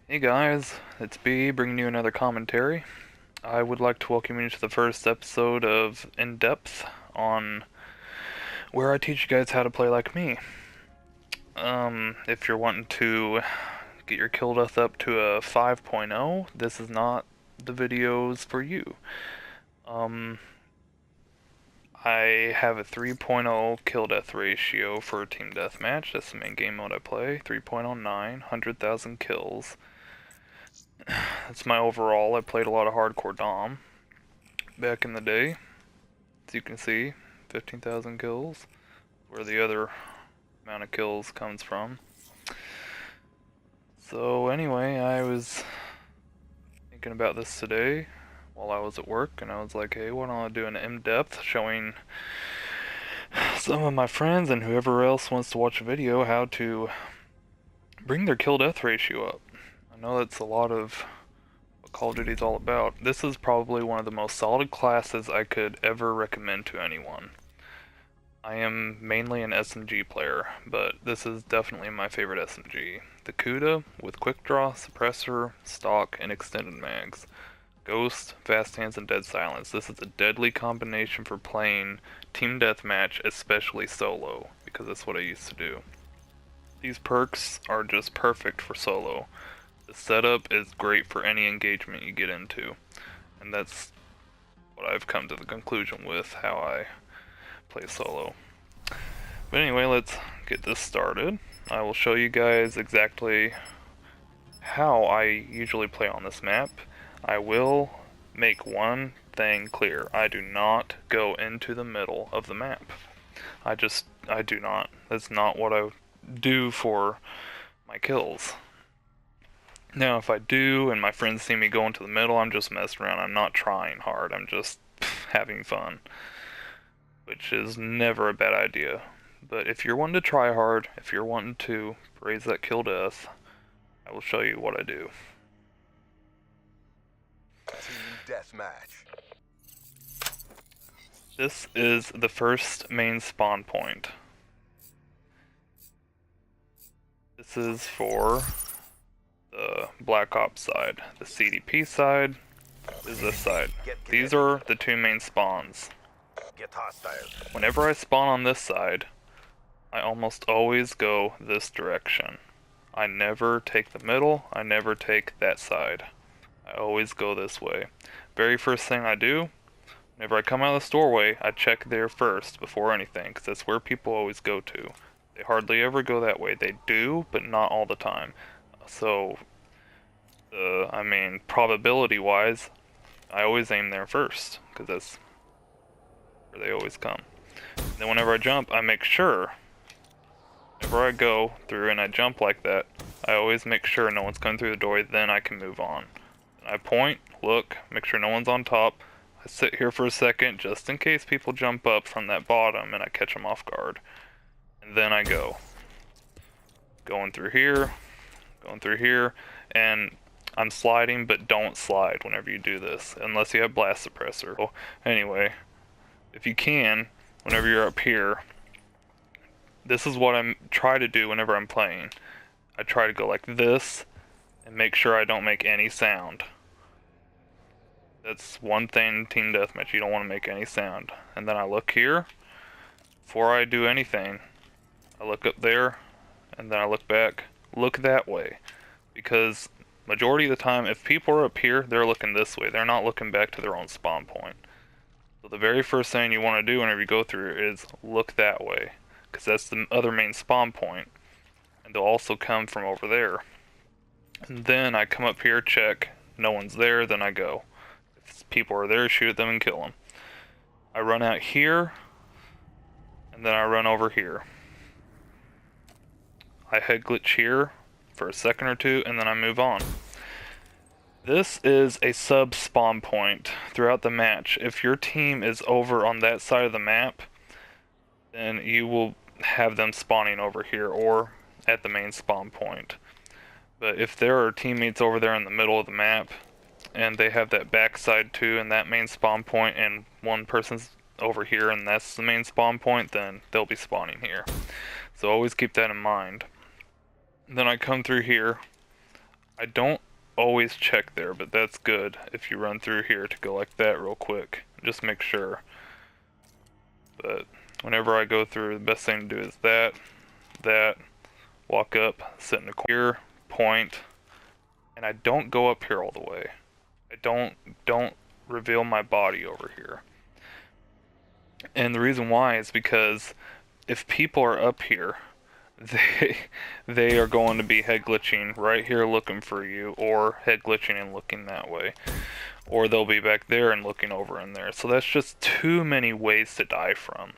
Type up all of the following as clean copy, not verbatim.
Hey guys, it's B bringing you another commentary. I would like to welcome you to the first episode of In Depth on where I teach you guys how to play like me. If you're wanting to get your kill death up to a 5.0, this is not the videos for you. Um, I have a 3.0 kill death ratio for Team Deathmatch. That's the main game mode I play. 3.09, 100,000 kills. That's my overall. I played a lot of hardcore Dom back in the day. As you can see, 15,000 kills. Where the other amount of kills comes from. So anyway, I was thinking about this today while I was at work, and I was like, hey, why don't I do an in-depth showing some of my friends and whoever else wants to watch a video how to bring their kill death ratio up. I know that's a lot of what Call of Duty's all about. This is probably one of the most solid classes I could ever recommend to anyone. I am mainly an SMG player, but this is definitely my favorite SMG. The Kuda with quick draw, suppressor, stock, and extended mags. Ghost, fast hands, and dead silence. This is a deadly combination for playing team deathmatch, especially solo, because that's what I used to do. These perks are just perfect for solo. The setup is great for any engagement you get into, and that's what I've come to the conclusion with how I play solo. But anyway, let's get this started. I will show you guys exactly how I usually play on this map. I will make one thing clear. I do not go into the middle of the map. I do not. That's not what I do for my kills. Now, if I do and my friends see me go into the middle, I'm just messing around. I'm not trying hard. I'm just having fun, which is never a bad idea. But if you're wanting to try hard, if you're wanting to raise that kill death, I will show you what I do. Team Deathmatch. This is the first main spawn point. This is for the Black Ops side. The CDP side is this side. These are the two main spawns. Get hostile. Whenever I spawn on this side, I almost always go this direction. I never take the middle, I never take that side. I always go this way. Very first thing I do, whenever I come out of the doorway, I check there first before anything, because that's where people always go to. They hardly ever go that way. They do, but not all the time. So, probability-wise, I always aim there first, because that's where they always come. And then whenever I jump, I make sure, whenever I go through and I jump like that, I always make sure no one's coming through the doorway, then I can move on. And I point, look, make sure no one's on top. I sit here for a second, just in case people jump up from that bottom and I catch them off guard. And then I go. Going through here, and I'm sliding, but don't slide whenever you do this, unless you have blast suppressor. So, anyway, if you can, whenever you're up here, this is what I try to do whenever I'm playing. I try to go like this, and make sure I don't make any sound. That's one thing in Team Deathmatch, you don't want to make any sound. And then I look here, before I do anything, I look up there, and then I look back, look that way. Because majority of the time, if people are up here, they're looking this way. They're not looking back to their own spawn point. So the very first thing you want to do whenever you go through is look that way. Because that's the other main spawn point. And they'll also come from over there. And then I come up here, check, no one's there, then I go. If people are there, shoot them and kill them. I run out here, and then I run over here. I head glitch here for a second or two, and then I move on. This is a sub spawn point throughout the match. If your team is over on that side of the map, then you will have them spawning over here or at the main spawn point. But if there are teammates over there in the middle of the map, and they have that backside too and that main spawn point, and one person's over here and that's the main spawn point, then they'll be spawning here. So always keep that in mind. Then I come through here, I don't always check there, but that's good if you run through here to go like that real quick. Just make sure. But whenever I go through, the best thing to do is that, walk up, sit in the corner, point, and I don't go up here all the way. I don't reveal my body over here. And the reason why is because if people are up here, they they are going to be head glitching right here looking for you, or head glitching and looking that way, or they'll be back there and looking over in there. So that's just too many ways to die from.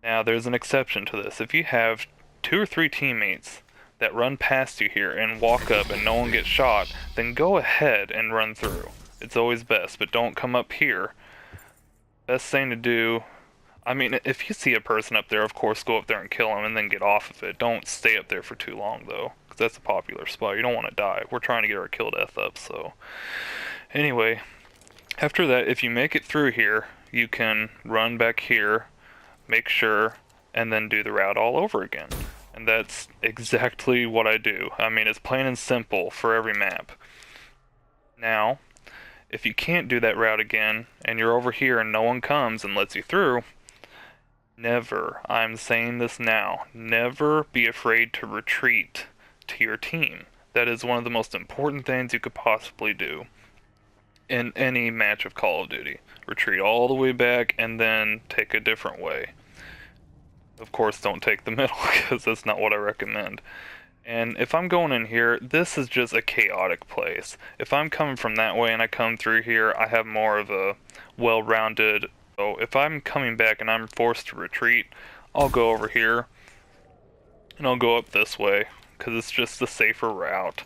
Now there's an exception to this. If you have 2 or 3 teammates that run past you here and walk up and no one gets shot, then go ahead and run through. It's always best, but don't come up here. Best thing to do, I mean, if you see a person up there, of course, go up there and kill them and then get off of it. Don't stay up there for too long, though, because that's a popular spot. You don't want to die. We're trying to get our kill death up, so. Anyway, after that, if you make it through here, you can run back here, make sure, and then do the route all over again. And that's exactly what I do. I mean, it's plain and simple for every map. Now, if you can't do that route again, and you're over here and no one comes and lets you through, never, I'm saying this now, never be afraid to retreat to your team. That is one of the most important things you could possibly do in any match of Call of Duty. Retreat all the way back and then take a different way. Of course, don't take the middle, because that's not what I recommend. And if I'm going in here, this is just a chaotic place. If I'm coming from that way and I come through here, I have more of a well-rounded. So if I'm coming back and I'm forced to retreat, I'll go over here and I'll go up this way, because it's just the safer route.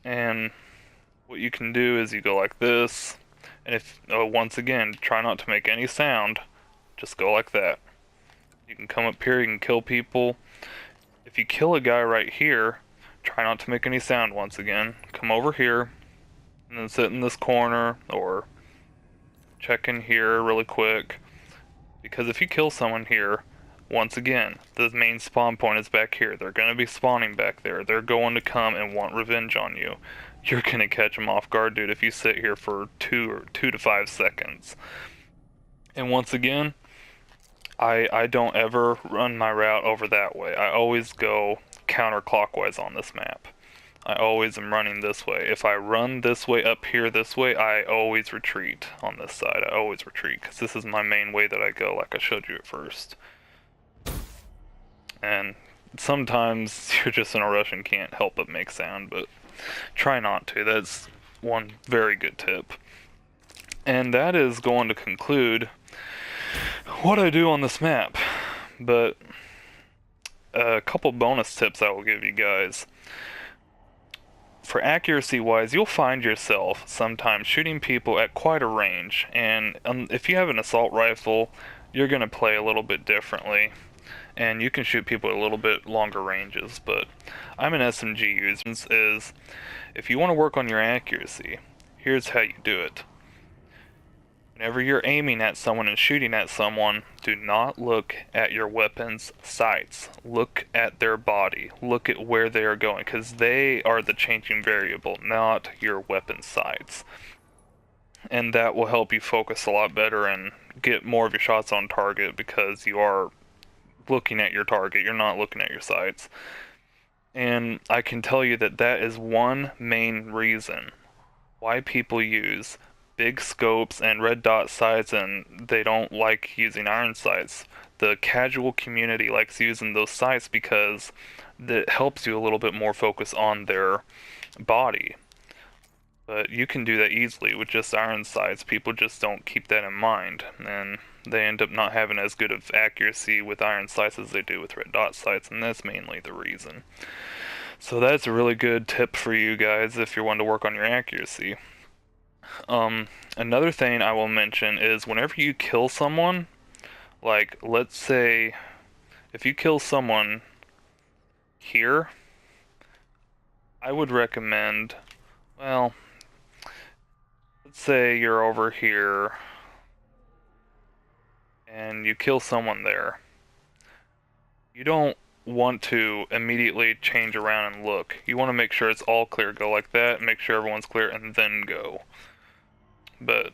And what you can do is you go like this, and if, once again, try not to make any sound, just go like that. You can come up here, you can kill people. If you kill a guy right here, try not to make any sound once again. Come over here, and then sit in this corner, or check in here really quick. Because if you kill someone here, once again, the main spawn point is back here. They're going to be spawning back there. They're going to come and want revenge on you. You're going to catch them off guard, dude, if you sit here for 2 to 5 seconds. And once again, I don't ever run my route over that way. I always go counterclockwise on this map. I always am running this way. If I run this way up here this way, I always retreat on this side. I always retreat, because this is my main way that I go, like I showed you at first. And sometimes you're just in a rush and can't help but make sound, but try not to. That's one very good tip. And that is going to conclude what I do on this map. But a couple bonus tips I will give you guys. For accuracy wise, you'll find yourself sometimes shooting people at quite a range, and if you have an assault rifle, you're going to play a little bit differently, and you can shoot people at a little bit longer ranges. But I'm an SMG user. Is if you want to work on your accuracy, here's how you do it. Whenever you're aiming at someone and shooting at someone, do not look at your weapon's sights. Look at their body. Look at where they are going, because they are the changing variable, not your weapon sights. And that will help you focus a lot better and get more of your shots on target, because you are looking at your target, you're not looking at your sights. And I can tell you that that is one main reason why people use big scopes and red dot sights, and they don't like using iron sights. The casual community likes using those sights because it helps you a little bit more focus on their body. But you can do that easily with just iron sights. People just don't keep that in mind, and they end up not having as good of accuracy with iron sights as they do with red dot sights, and that's mainly the reason. So that's a really good tip for you guys if you're wanting to work on your accuracy. Another thing I will mention is whenever you kill someone, like let's say if you kill someone here, I would recommend, well, let's say you're over here and you kill someone there. You don't want to immediately change around and look. You want to make sure it's all clear. Go like that, make sure everyone's clear, and then go. But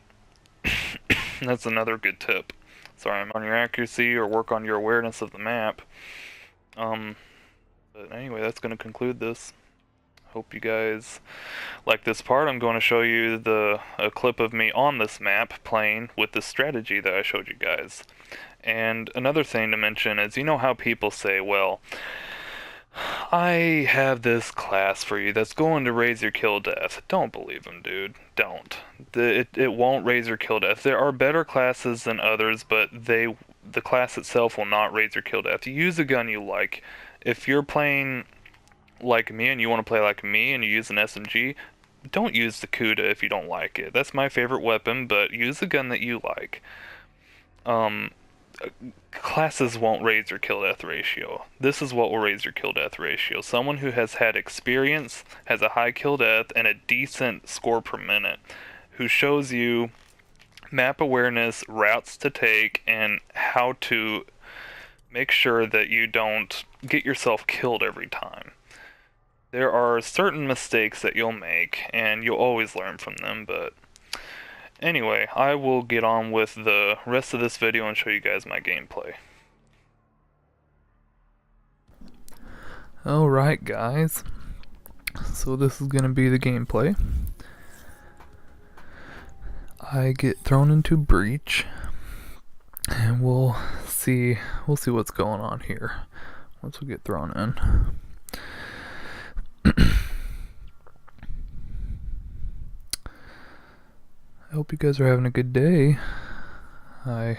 that's another good tip. Sorry, I'm on your accuracy or work on your awareness of the map. But anyway, that's going to conclude this. Hope you guys like this part. I'm going to show you a clip of me on this map playing with the strategy that I showed you guys. And another thing to mention is, you know how people say, well, I have this class for you that's going to raise your kill death. Don't believe them, dude. Don't. It won't raise your kill death. There are better classes than others, but the class itself will not raise your kill death. Use a gun you like. If you're playing like me and you want to play like me and you use an SMG, don't use the Kuda if you don't like it. That's my favorite weapon, but use the gun that you like. Classes won't raise your kill death ratio. This is what will raise your kill death ratio. Someone who has had experience, has a high kill death, and a decent score per minute, who shows you map awareness, routes to take, and how to make sure that you don't get yourself killed every time. There are certain mistakes that you'll make, and you'll always learn from them, but anyway, I will get on with the rest of this video and show you guys my gameplay. Alright guys, so this is gonna be the gameplay. I get thrown into breach, and we'll see what's going on here once we get thrown in. I hope you guys are having a good day. I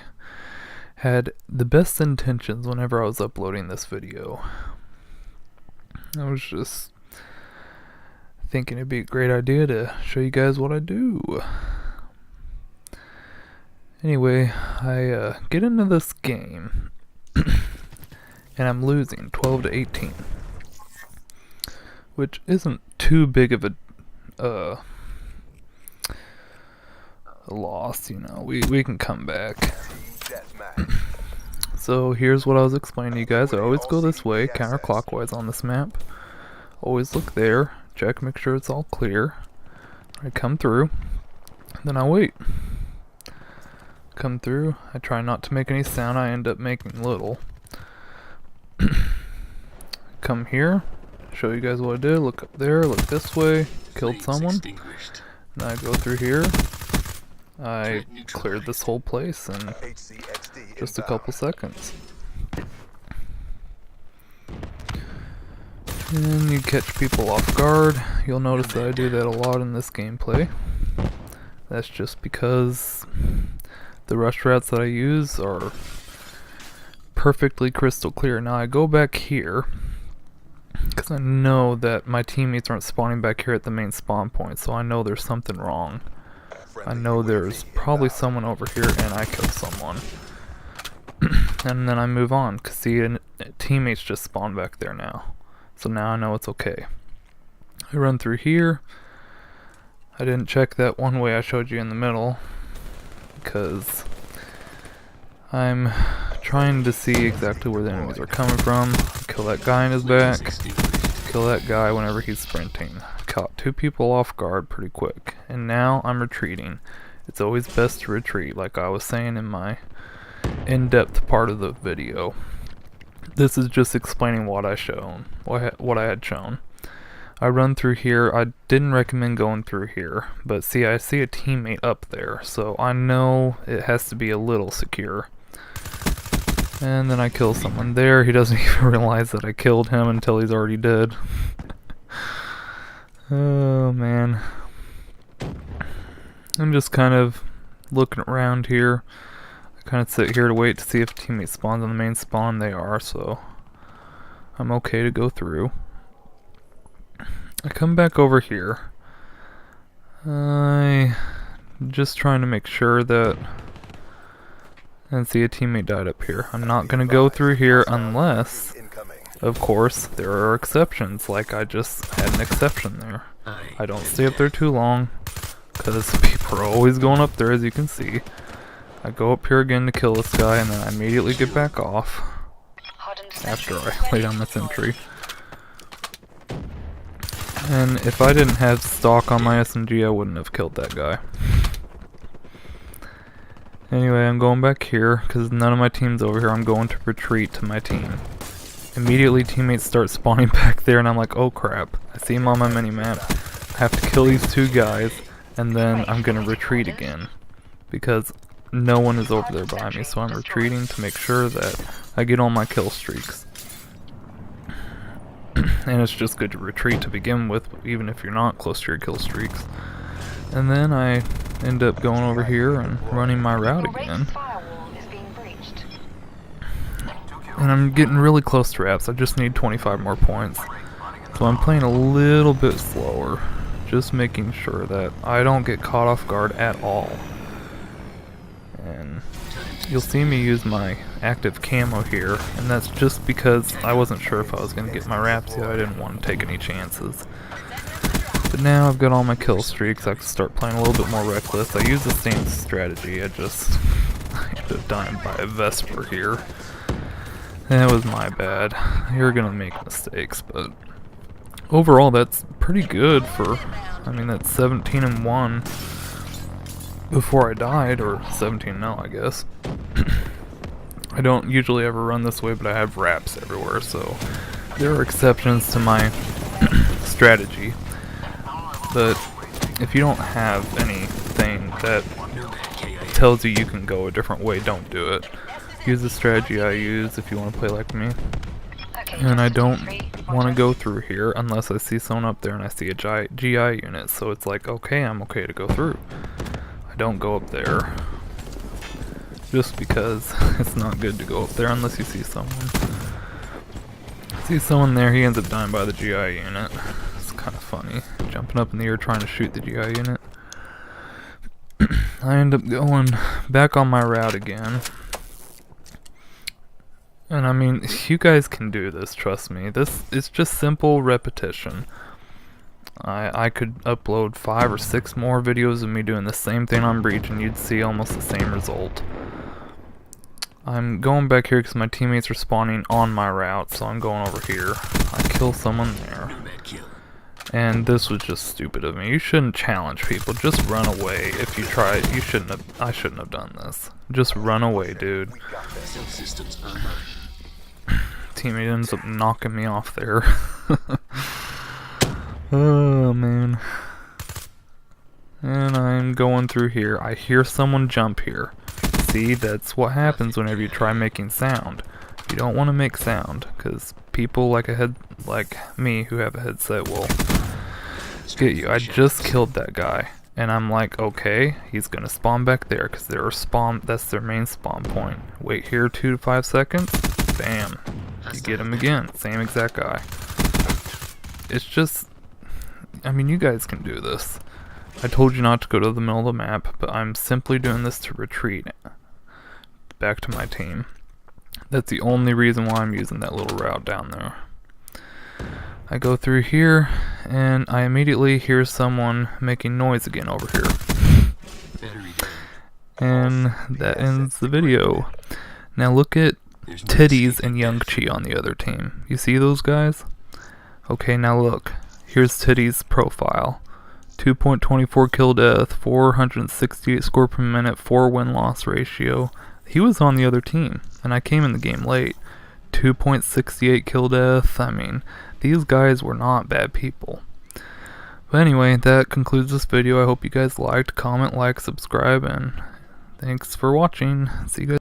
had the best intentions whenever I was uploading this video. I was just thinking it'd be a great idea to show you guys what I do. Anyway, I get into this game and I'm losing 12-18, which isn't too big of a loss, you know. We can come back. So here's what I was explaining to you guys. I always go this way, counterclockwise on this map. Always look there, check, make sure it's all clear. I come through, then I wait. Come through, I try not to make any sound, I end up making little. Come here, show you guys what I did, look up there, look this way, killed someone. Then I go through here. I cleared this whole place in just a couple seconds. And you catch people off guard. You'll notice that I do that a lot in this gameplay. That's just because the rush routes that I use are perfectly crystal clear. Now I go back here because I know that my teammates aren't spawning back here at the main spawn point, so I know there's something wrong. I know there's probably someone over here and I kill someone. And then I move on, because see, teammates just spawn back there now. So now I know it's okay. I run through here. I didn't check that one way I showed you in the middle, because I'm trying to see exactly where the enemies are coming from. Kill that guy in his back. Kill that guy whenever he's sprinting. Caught 2 people off guard pretty quick. And now I'm retreating. It's always best to retreat, like I was saying in my in-depth part of the video. This is just explaining what I had shown. I run through here. I didn't recommend going through here, but see, I see a teammate up there, so I know it has to be a little secure. And then I kill someone there. He doesn't even realize that I killed him until he's already dead. Oh man. I'm just kind of looking around here. I kind of sit here to wait to see if teammate spawns on the main spawn. They are, so I'm okay to go through. I come back over here. I'm just trying to make sure that, and see, a teammate died up here. I'm not going to go through here unless, of course, there are exceptions, like I just had an exception there. I don't stay up there too long, because people are always going up there, as you can see. I go up here again to kill this guy, and then I immediately get back off. after I lay down my sentry. And if I didn't have stock on my SMG, I wouldn't have killed that guy. Anyway, I'm going back here, because none of my team's over here. I'm going to retreat to my team. Immediately, teammates start spawning back there, and I'm like, oh crap. I see him on my mini-map. I have to kill these two guys, and then I'm going to retreat again. Because no one is over there by me, so I'm retreating to make sure that I get all my kill streaks. And it's just good to retreat to begin with, even if you're not close to your kill streaks. And then I end up going over here and running my route again. And I'm getting really close to wraps. I just need 25 more points. So I'm playing a little bit slower, just making sure that I don't get caught off guard at all. And you'll see me use my active camo here, and that's just because I wasn't sure if I was going to get my wraps yet. I didn't want to take any chances. But now I've got all my kill streaks, I can start playing a little bit more reckless. I use the same strategy, I ended up dying by a Vesper here. That was my bad. You're gonna make mistakes, but overall that's pretty good for, I mean, that's 17-1 before I died, or 17-0 I guess. I don't usually ever run this way, but I have wraps everywhere, so there are exceptions to my strategy. But if you don't have anything that tells you can go a different way, don't do it. Use the strategy I use if you want to play like me. And I don't want to go through here unless I see someone up there and I see a GI unit, so it's like, okay, I'm okay to go through. I don't go up there just because it's not good to go up there unless you see someone. See someone there, he ends up dying by the GI unit. It's kind of funny, jumping up in the air trying to shoot the GI unit. I end up going back on my route again. And I mean, you guys can do this, trust me. This is just simple repetition. I could upload 5 or 6 more videos of me doing the same thing on Breach and you'd see almost the same result. I'm going back here because my teammates are spawning on my route, so I'm going over here. I kill someone there. And this was just stupid of me. You shouldn't challenge people, just run away if you try it. I shouldn't have done this. Just run away, dude. Teammate ends up knocking me off there. Oh man. And I'm going through here. I hear someone jump here. See, that's what happens whenever you try making sound. You don't want to make sound, because people like me who have a headset will get you. I just killed that guy, and I'm like, okay, he's gonna spawn back there, because that's their main spawn point. Wait here 2 to 5 seconds, bam, you get him again, same exact guy. It's just, I mean, you guys can do this. I told you not to go to the middle of the map, but I'm simply doing this to retreat back to my team. That's the only reason why I'm using that little route down there. I go through here, and I immediately hear someone making noise again over here. And that ends the video. Now look at Titties and Young Chi on the other team. You see those guys? Okay, now look. Here's Titties' profile. 2.24 kill death, 468 score per minute, 4 win-loss ratio. He was on the other team, and I came in the game late. 2.68 kill death. I mean, these guys were not bad people. But anyway, that concludes this video. I hope you guys liked, comment, like, subscribe, and thanks for watching. See you guys.